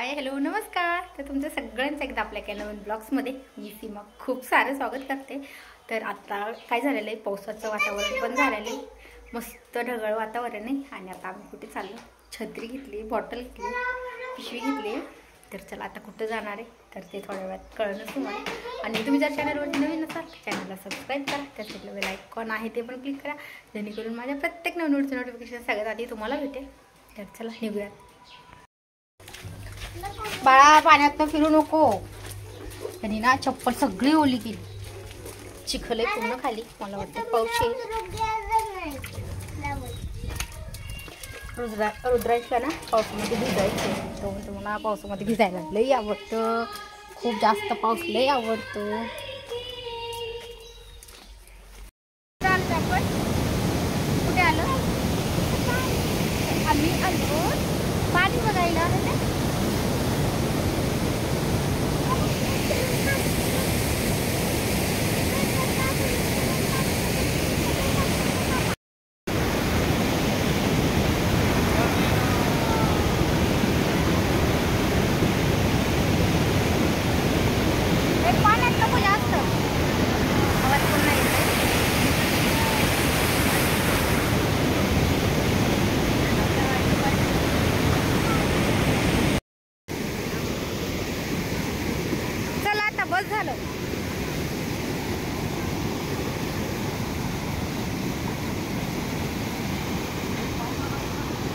Hi hello नमस्कार. तर तुमचं सगळ्यांचं एकदा आपल्या नवीन ब्लॉग्समध्ये मी सीमा खूप सारं स्वागत करते. तर आता काय झालेलं आहे, पावसाचं वातावरण पण झालेलं आहे, मस्त ढगाळ वातावरण आहे. आणि आता आम्ही कुठे चाललो, छत्री घेतली, बॉटल घेतली, पिशवी घेतली. तर चला आता कुठं जाणार आहे तर ते थोड्या वेळात कळणंच तुम्हाला. आणि तुम्ही जर चॅनलवरती नवीन असाल चॅनलला सबस्क्राईब करा, त्यासाठी बेल आयकॉन आहे ते पण क्लिक करा, जेणेकरून माझ्या प्रत्येक नवीन नोटिफिकेशन सगळ्यात आधी तुम्हाला भेटेल. तर चला निघूयात. बाळा पाण्यात फिरू नको. त्यांनी ना चप्पल सगळी ओली केली, चिखल आहे पूर्ण खाली. मला वाटतं पाऊस येईल. रुद्राईला ना पावसामध्ये भिजायचं, तो म्हणतो मला पावसामध्ये भिजायला लई आवडतं, खूप जास्त पाऊस लई आवडतो. आपण कुठे आलो, आम्ही आलो पाणी बघायला. बस झालं.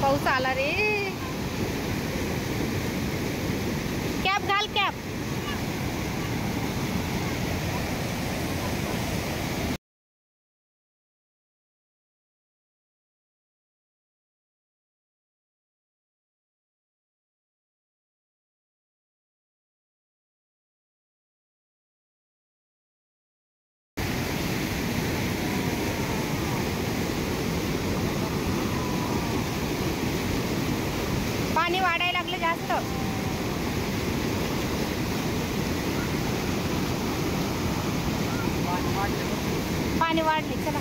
पाऊस आला रे. कॅप घाल, कॅप. पाणी वाढायला लागलं जास्त. पाणी वाढले. चला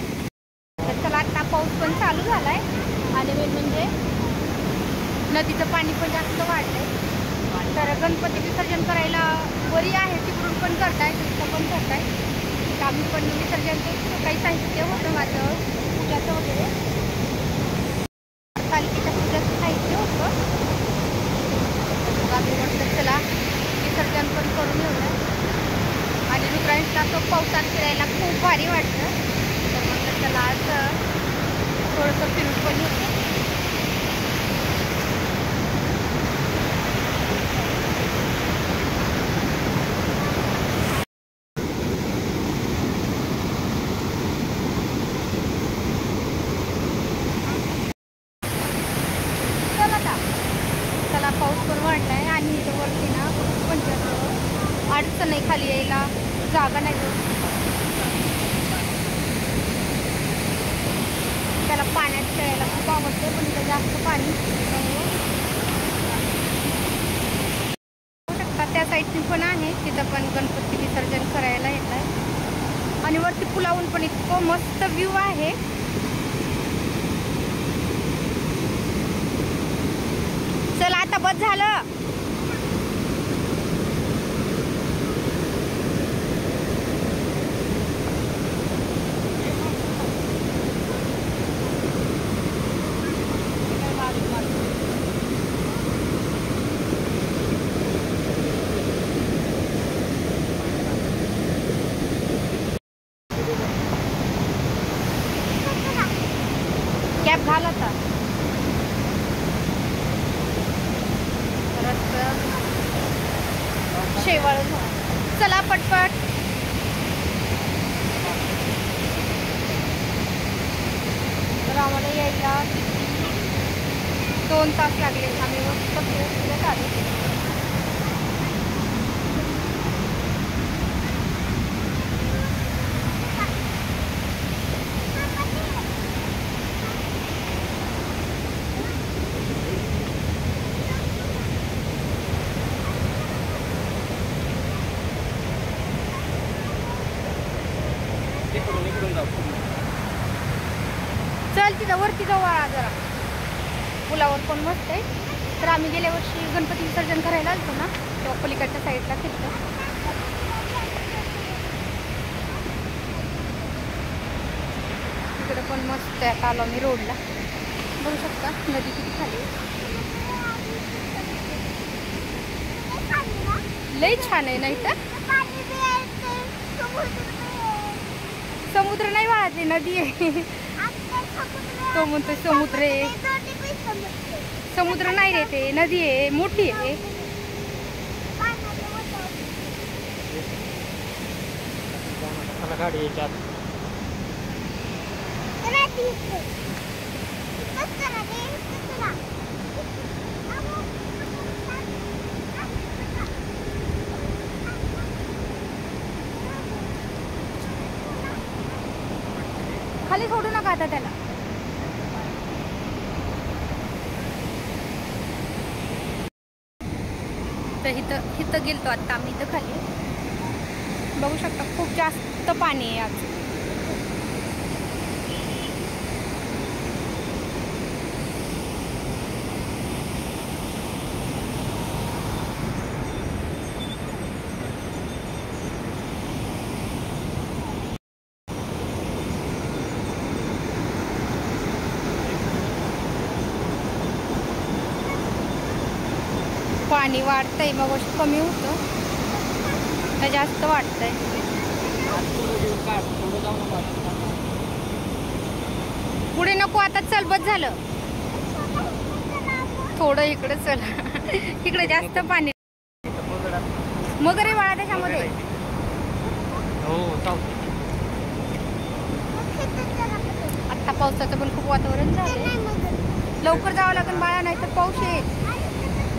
तर चला, आता पाऊस पण चालू झालाय आणि मेन म्हणजे नदीचं पाणी पण जास्त वाढलंय. तर गणपती विसर्जन करायला वरी आहे, तिकडून पण करताय, तिथं पण करताय. आम्ही पण विसर्जनचं काही साहित्य होतं माझं पूजाचं वगैरे, पालिकेच्या पूजाचं साहित्य होतं. आम्ही म्हटलं चला विसर्जन पण करून येऊया. आणि रुद्राईला तो पावसात फिरायला खूप भारी वाटतं, तर म्हटलं चला आज थोडंसं फिरून पण येते. चला पाऊस पण वाढलाय आणि इथं वरती ना म्हणजे अडचण नाही, खाली यायला जागा नाही. त्याला पाण्यात खेळायला खूप आवडतं, पण इथं जास्त पाणी शकतात. त्या साईडची पण आहे, तिथं पण गणपती विसर्जन करायला येत आहे. आणि वरती पुलावून पण इतकं मस्त व्ह्यू आहे. चला आता बस झालं. कॅप घाल आता. शेवाळ चला पटपट. तर आम्हाला यायला 2 तास लागले. आम्ही मस्त फिरत आलो. चल तिथं वरती जाऊ जरा, पुलावर पण मस्त आहे. तर आम्ही गेल्या वर्षी गणपती विसर्जन करायला आलतो ना, तेव्हा पलीकडच्या साईडला फिरतो. इकडे पण मस्त आहे. आता आलो मी रोडला, बघू शकता नदी किती खाली. लई छान आहे नाही तर. समुद्र नाही वाहते, नदी आहे. तो म्हणतो समुद्र आहे. समुद्र नाही रे, ते नदी आहे, मोठी आहे. खाली सोडू नका आता त्याला. तर इथं गेलतो आता आम्ही. इथं खाली बघू शकता खूप जास्त पाणी आहे आज. पाणी वाढतंय, मग कमी होतं, तर जास्त वाटतंय. पुढे नको आता, चल बस झालं. थोडं इकडे चल. इकडे जास्त पाणी. मगर आहे बाळा त्याच्यामध्ये. आता पावसाचं पण खूप वातावरण झालंय. लवकर जावं लागेल बाळा, नाही तर पाऊस येईल.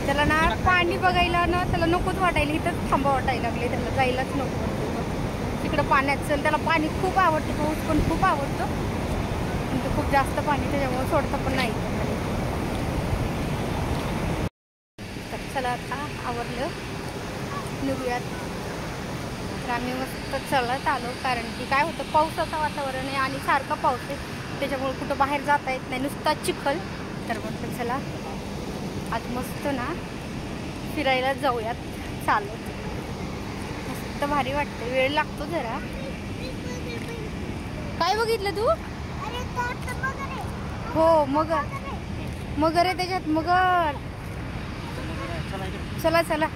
त्याला ना पाणी बघायला ना त्याला नकोच वाटायला. इथंच थांबा वाटायला लागले, त्याला जायलाच नको वाटतं. तिकडं पाण्यात चल. त्याला पाणी खूप आवडते, पाऊस पण खूप आवडतो, पण ते खूप जास्त पाणी त्याच्यामुळे सोडतं पण नाही. तर चला आता आवरलं, निघूयात. तर आम्ही मस्त चलत आलो, कारण की काय होतं पावसाचं वातावरण आहे आणि सारखा पाऊस आहे, त्याच्यामुळे कुठं बाहेर जाता येत नाही, नुसता चिखल. तर म्हटलं चला आज मस्त ना फिरायला जाऊयात चालत. मस्त भारी वाटतं, वेळ लागतो जरा. काय बघितलं तू? हो मगर. मगर आहे त्याच्यात, मगर. चला चला.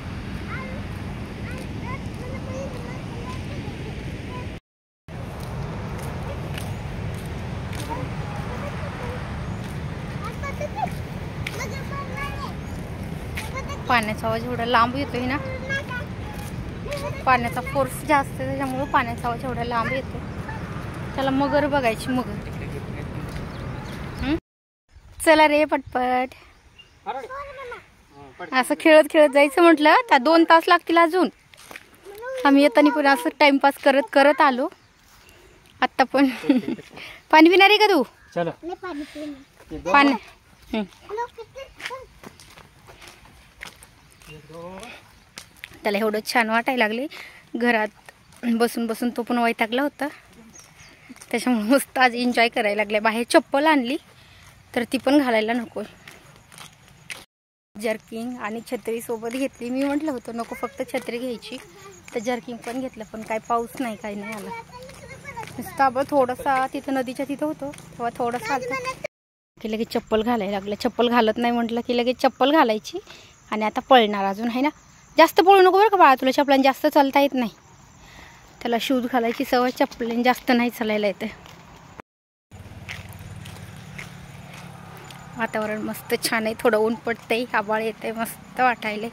पाण्याचा आवाज एवढा लांब येतोय ना, पाण्याचा फोर्स जास्त आहे त्याच्यामुळे पाण्याचा आवाज एवढा लांब येतो. त्याला मगर बघायची, मगर. चला रे पटपट. असं खेळत खेळत जायचं म्हटलं तर 2 तास लागतील अजून. आम्ही येताना पण असं टाइमपास करत करत आलो. आत्ता पण पाणी पिणार आहे का तू? पाणी त्याला एवढं छान वाटायला लागले. घरात बसून बसून तो पण वैतागला होता, त्याच्यामुळे मस्त आज एन्जॉय करायला लागले. बाहेर चप्पल आणली तर ती पण घालायला नको. जर्किंग आणि छत्री सोबत घेतली. मी म्हटलं होतं नको फक्त छत्री घ्यायची, तर जर्किंग पण घेतलं. पण काय पाऊस नाही, काही नाही आला. नुसतं आपण थोडासा तिथं नदीच्या तिथं होतो तेव्हा थोडासा आलता की लगेच चप्पल घालायला लागलं. चप्पल घालत नाही म्हटलं की लगेच चप्पल घालायची आणि आता पळणार अजून, आहे ना. जास्त पळू नको बरं का बाळा, तुला चपलाने जास्त चालता येत नाही. त्याला शूज घालायची सवय, चपलाने जास्त नाही चालायला येते. वातावरण मस्त छान आहे, थोडं ऊन पडतंय, आभाळ येतंय, मस्त वाटायले.